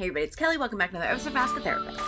Hey everybody, it's Kelly. Welcome back to another episode of Ask a Therapist.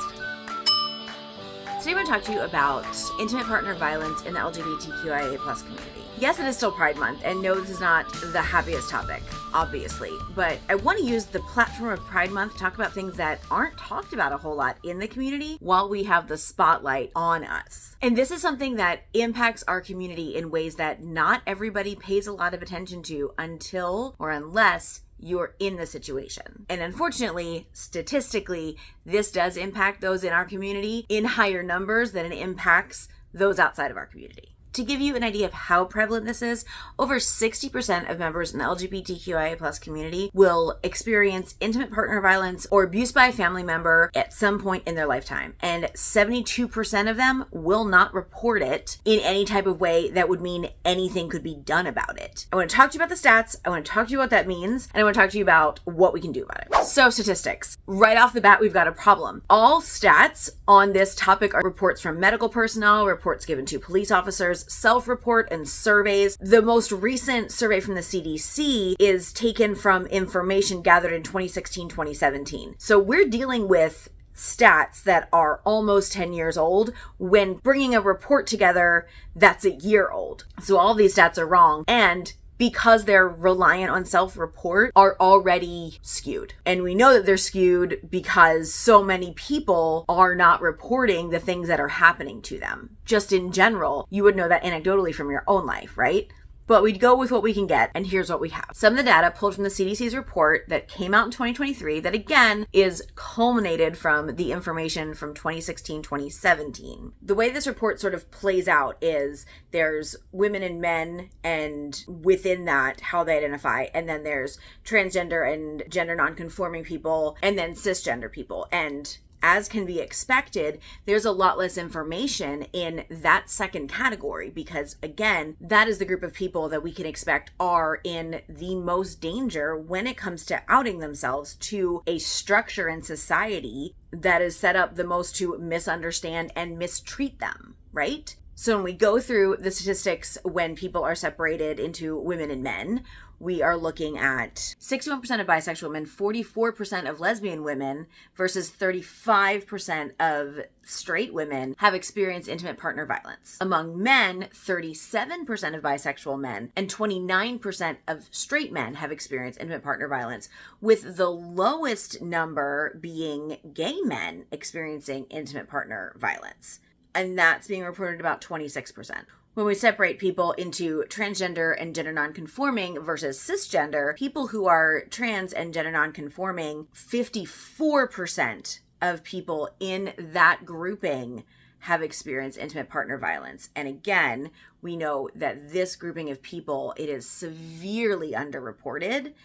Today I want to talk to you about intimate partner violence in the LGBTQIA community. Yes, it is still Pride Month, and no, this is not the happiest topic, obviously, but I want to use the platform of Pride Month to talk about things that aren't talked about a whole lot in the community while we have the spotlight on us. And this is something that impacts our community in ways that not everybody pays a lot of attention to until or unless you're in the situation. And unfortunately, statistically, this does impact those in our community in higher numbers than it impacts those outside of our community. To give you an idea of how prevalent this is, over 60% of members in the LGBTQIA community will experience intimate partner violence or abuse by a family member at some point in their lifetime. And 72% of them will not report it in any type of way that would mean anything could be done about it. I want to talk to you about the stats, I want to talk to you about what that means, and I want to talk to you about what we can do about it. So statistics. Right off the bat, we've got a problem. All stats on this topic are reports from medical personnel, reports given to police officers, self-report, and surveys. The most recent survey from the CDC is taken from information gathered in 2016-2017. So we're dealing with stats that are almost 10 years old when bringing a report together that's a year old. So all these stats are wrong, and because they're reliant on self-report, are already skewed. And we know that they're skewed because so many people are not reporting the things that are happening to them. Just in general, you would know that anecdotally from your own life, right? But we'd go with what we can get, and here's what we have. Some of the data pulled from the CDC's report that came out in 2023 that, again, is culminated from the information from 2016-2017. The way this report sort of plays out is there's women and men, and within that, how they identify, and then there's transgender and gender nonconforming people, and then cisgender people. And as can be expected, there's a lot less information in that second category because, again, that is the group of people that we can expect are in the most danger when it comes to outing themselves to a structure in society that is set up the most to misunderstand and mistreat them, right? So when we go through the statistics when people are separated into women and men, we are looking at 61% of bisexual women, 44% of lesbian women versus 35% of straight women have experienced intimate partner violence. Among men, 37% of bisexual men and 29% of straight men have experienced intimate partner violence, with the lowest number being gay men experiencing intimate partner violence. And that's being reported about 26%. When we separate people into transgender and gender nonconforming versus cisgender, people who are trans and gender nonconforming, 54% of people in that grouping have experienced intimate partner violence. And again, we know that this grouping of people, it is severely underreported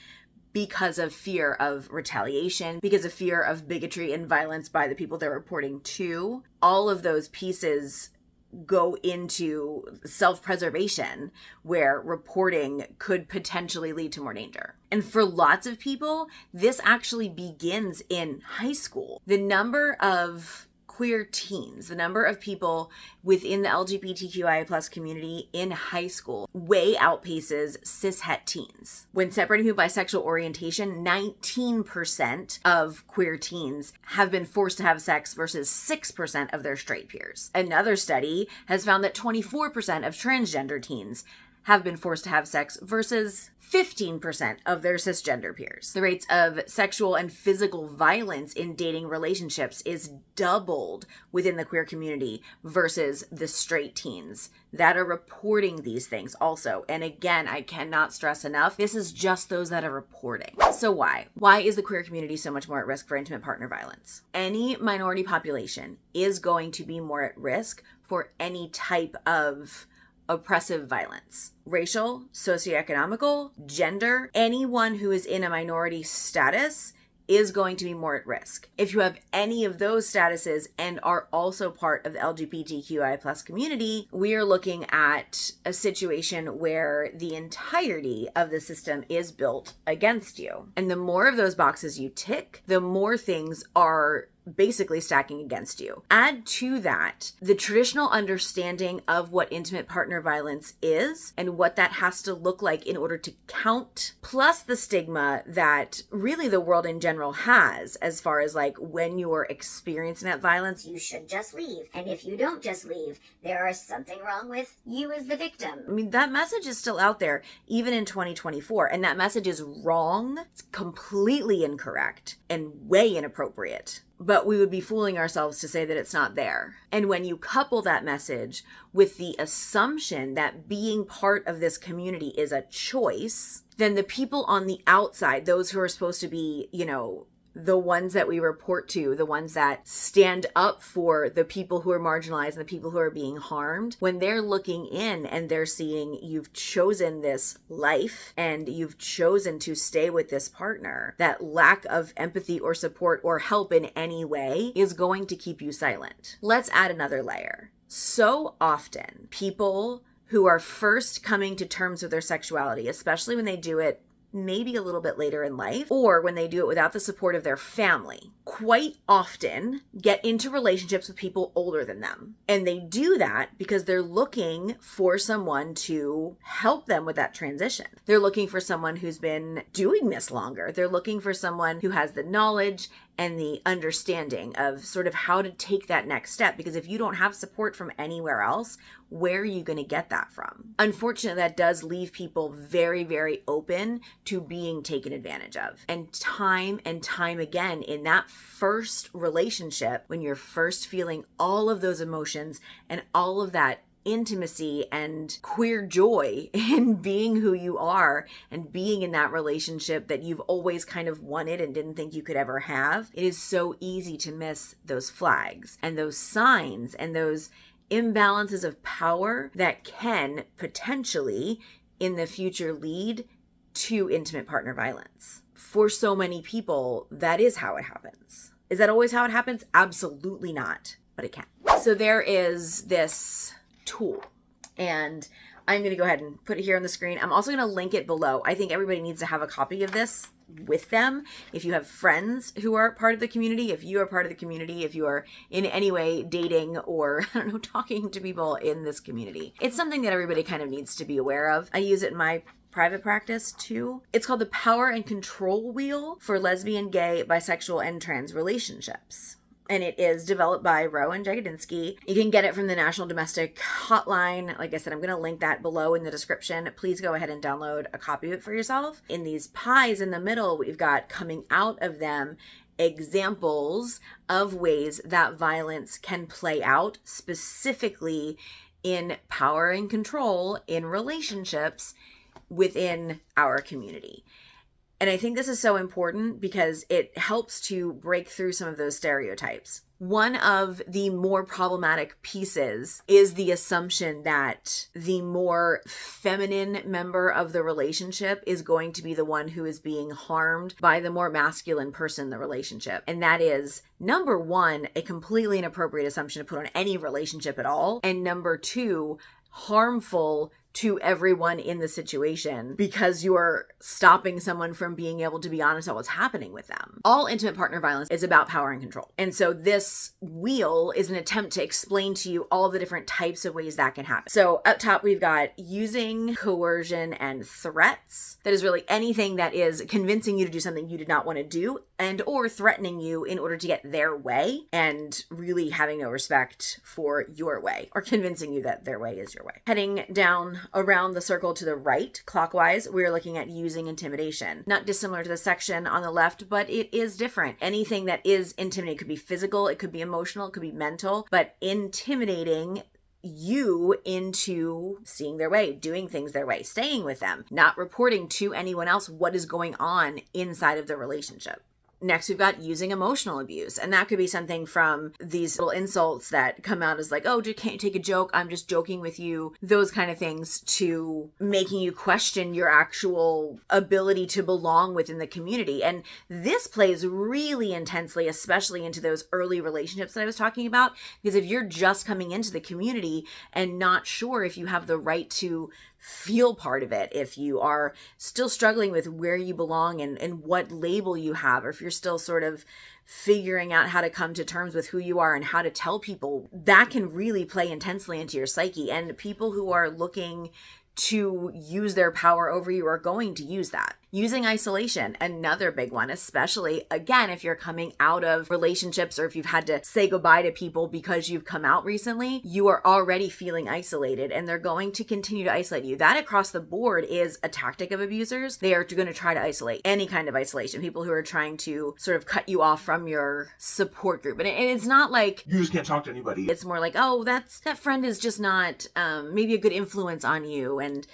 because of fear of retaliation, because of fear of bigotry and violence by the people they're reporting to. All of those pieces go into self-preservation where reporting could potentially lead to more danger. And for lots of people, this actually begins in high school. The number of queer teens, the number of people within the LGBTQIA community in high school way outpaces cishet teens. When separating people by sexual orientation, 19% of queer teens have been forced to have sex versus 6% of their straight peers. Another study has found that 24% of transgender teens have been forced to have sex versus 15% of their cisgender peers. The rates of sexual and physical violence in dating relationships is doubled within the queer community versus the straight teens that are reporting these things also. And again, I cannot stress enough, this is just those that are reporting. So why? Why is the queer community so much more at risk for intimate partner violence? Any minority population is going to be more at risk for any type of oppressive violence. Racial, socioeconomical, gender, anyone who is in a minority status is going to be more at risk. If you have any of those statuses and are also part of the LGBTQI+ community, we are looking at a situation where the entirety of the system is built against you. And the more of those boxes you tick, the more things are basically stacking against you. Add to that the traditional understanding of what intimate partner violence is and what that has to look like in order to count, plus the stigma that really the world in general has as far as like when you're experiencing that violence, you should just leave. And if you don't just leave, there is something wrong with you as the victim. I mean, that message is still out there even in 2024, and that message is wrong. It's completely incorrect and way inappropriate. But we would be fooling ourselves to say that it's not there. And when you couple that message with the assumption that being part of this community is a choice, then the people on the outside, those who are supposed to be, the ones that we report to, the ones that stand up for the people who are marginalized and the people who are being harmed, when they're looking in and they're seeing you've chosen this life and you've chosen to stay with this partner, that lack of empathy or support or help in any way is going to keep you silent. Let's add another layer. So often, people who are first coming to terms with their sexuality, especially when they do it maybe a little bit later in life, or when they do it without the support of their family, quite often get into relationships with people older than them. And they do that because they're looking for someone to help them with that transition. They're looking for someone who's been doing this longer. They're looking for someone who has the knowledge and the understanding of sort of how to take that next step. Because if you don't have support from anywhere else, where are you going to get that from? Unfortunately, that does leave people very, very open to being taken advantage of. And time again, in that first relationship, when you're first feeling all of those emotions and all of that intimacy and queer joy in being who you are and being in that relationship that you've always kind of wanted and didn't think you could ever have, it is so easy to miss those flags and those signs and those imbalances of power that can potentially in the future lead to intimate partner violence. For so many people, that is how it happens. Is that always how it happens? Absolutely not, but it can. So there is this tool, and I'm going to go ahead and put it here on the screen. I'm also going to link it below. I think everybody needs to have a copy of this with them. If you have friends who are part of the community, if you are part of the community, if you are in any way dating or, talking to people in this community, it's something that everybody kind of needs to be aware of. I use it in my private practice too. It's called the Power and Control Wheel for lesbian, gay, bisexual, and trans relationships. And it is developed by Rowe and Jagodinsky. You can get it from the National Domestic Hotline. Like I said, I'm going to link that below in the description. Please go ahead and download a copy of it for yourself. In these pies in the middle, we've got coming out of them examples of ways that violence can play out, specifically in power and control in relationships within our community. And I think this is so important because it helps to break through some of those stereotypes. One of the more problematic pieces is the assumption that the more feminine member of the relationship is going to be the one who is being harmed by the more masculine person in the relationship. And that is, number one, a completely inappropriate assumption to put on any relationship at all. And number two, harmful to everyone in the situation because you're stopping someone from being able to be honest about what's happening with them. All intimate partner violence is about power and control. And so this wheel is an attempt to explain to you all the different types of ways that can happen. So up top, we've got using coercion and threats. That is really anything that is convincing you to do something you did not want to do and or threatening you in order to get their way and really having no respect for your way or convincing you that their way is your way. Heading down around the circle to the right, clockwise, we're looking at using intimidation. Not dissimilar to the section on the left, but it is different. Anything that is intimidating, it could be physical, it could be emotional, it could be mental, but intimidating you into seeing their way, doing things their way, staying with them, not reporting to anyone else what is going on inside of the relationship. Next, we've got using emotional abuse. And that could be something from these little insults that come out as like, oh, can't you take a joke? I'm just joking with you. Those kind of things, to making you question your actual ability to belong within the community. And this plays really intensely, especially into those early relationships that I was talking about. Because if you're just coming into the community and not sure if you have the right to feel part of it, if you are still struggling with where you belong and what label you have, or if you're still sort of figuring out how to come to terms with who you are and how to tell people, that can really play intensely into your psyche. And people who are looking to use their power over you are going to use that. Using isolation, another big one, especially again, if you're coming out of relationships or if you've had to say goodbye to people because you've come out recently, you are already feeling isolated and they're going to continue to isolate you. That across the board is a tactic of abusers. They are going to try to isolate, any kind of isolation, people who are trying to sort of cut you off from your support group. And it's not like you just can't talk to anybody. It's more like, oh, that friend is just not maybe a good influence on you. And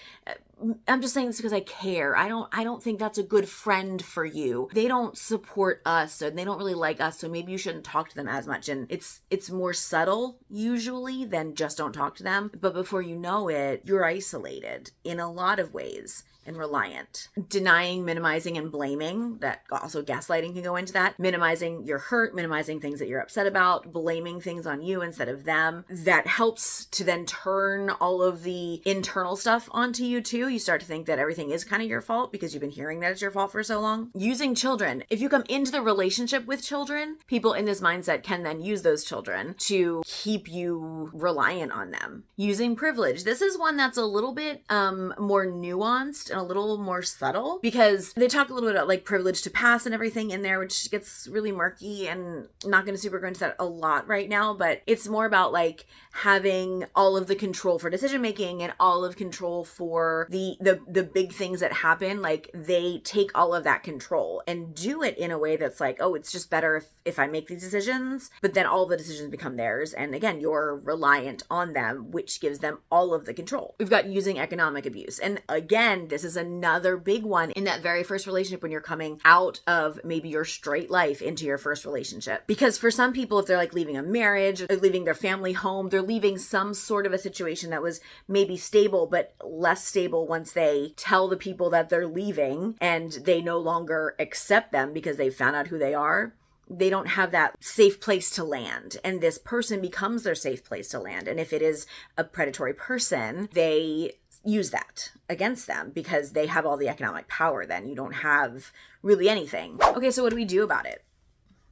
I'm just saying this because I care. I don't think that's a good friend for you. They don't support us and they don't really like us, so maybe you shouldn't talk to them as much. And it's more subtle usually than just don't talk to them. But before you know it, you're isolated in a lot of ways and reliant. Denying, minimizing, and blaming. That also gaslighting can go into that. Minimizing your hurt, minimizing things that you're upset about, blaming things on you instead of them. That helps to then turn all of the internal stuff onto you too. You start to think that everything is kind of your fault because you've been hearing that it's your fault for so long. Using children. If you come into the relationship with children, people in this mindset can then use those children to keep you reliant on them. Using privilege. This is one that's a little bit more nuanced and a little more subtle because they talk a little bit about like privilege to pass and everything in there, which gets really murky, and I'm not going to super go into that a lot right now, but it's more about like having all of the control for decision making and all of control for the big things that happen. Like they take all of that control and do it in a way that's like, oh, it's just better if I make these decisions, but then all the decisions become theirs. And again, you're reliant on them, which gives them all of the control. We've got using economic abuse. And again, this is another big one in that very first relationship when you're coming out of maybe your straight life into your first relationship. Because for some people, if they're like leaving a marriage, or leaving their family home, they're leaving some sort of a situation that was maybe stable, but less stable once they tell the people that they're leaving and they no longer accept them because they found out who they are. They don't have that safe place to land, and this person becomes their safe place to land. And if it is a predatory person, they use that against them because they have all the economic power. Then you don't have really anything. Okay, so what do we do about it?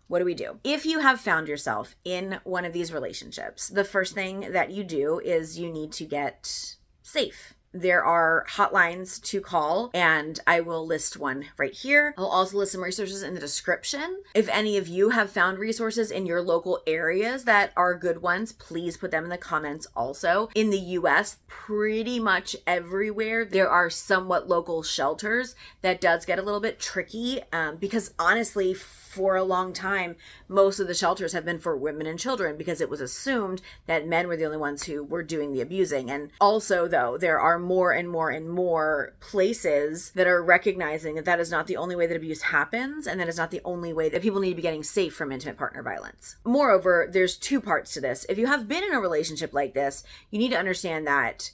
What do we do? If you have found yourself in one of these relationships, the first thing that you do is you need to get safe. There are hotlines to call, and I will list one right here. I'll also list some resources in the description. If any of you have found resources in your local areas that are good ones, please put them in the comments also. In the US, pretty much everywhere, there are somewhat local shelters. That does get a little bit tricky because honestly, for a long time, most of the shelters have been for women and children because it was assumed that men were the only ones who were doing the abusing. And also, though, there are more and more and more places that are recognizing that that is not the only way that abuse happens, and that is not the only way that people need to be getting safe from intimate partner violence. Moreover, there's two parts to this. If you have been in a relationship like this, you need to understand that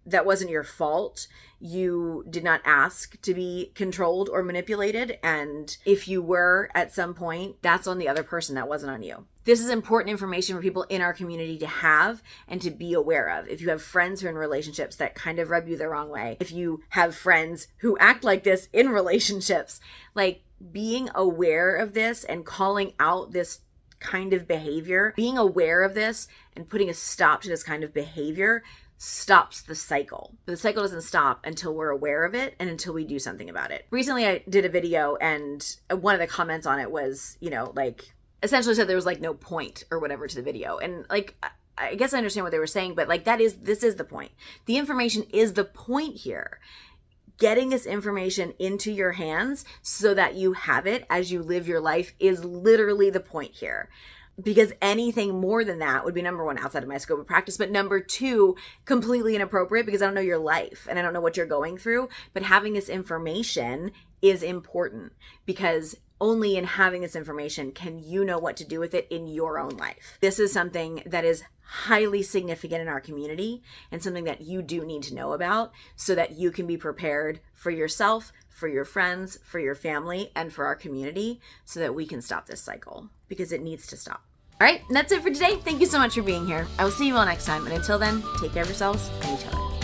that wasn't your fault. You did not ask to be controlled or manipulated. And if you were at some point, that's on the other person. That wasn't on you. This is important information for people in our community to have and to be aware of. If you have friends who are in relationships that kind of rub you the wrong way, if you have friends who act like this in relationships, like being aware of this and calling out this kind of behavior, being aware of this and putting a stop to this kind of behavior stops the cycle. But the cycle doesn't stop until we're aware of it and until we do something about it. Recently, I did a video and one of the comments on it was, like essentially said there was like no point or whatever to the video. And like, I guess I understand what they were saying, but like this is the point. The information is the point here. Getting this information into your hands so that you have it as you live your life is literally the point here. Because anything more than that would be, number one, outside of my scope of practice, but number two, completely inappropriate because I don't know your life and I don't know what you're going through. But having this information is important because only in having this information can you know what to do with it in your own life. This is something that is highly significant in our community and something that you do need to know about so that you can be prepared for yourself, for your friends, for your family, and for our community so that we can stop this cycle because it needs to stop. All right, and that's it for today. Thank you so much for being here. I will see you all next time. And until then, take care of yourselves and each other.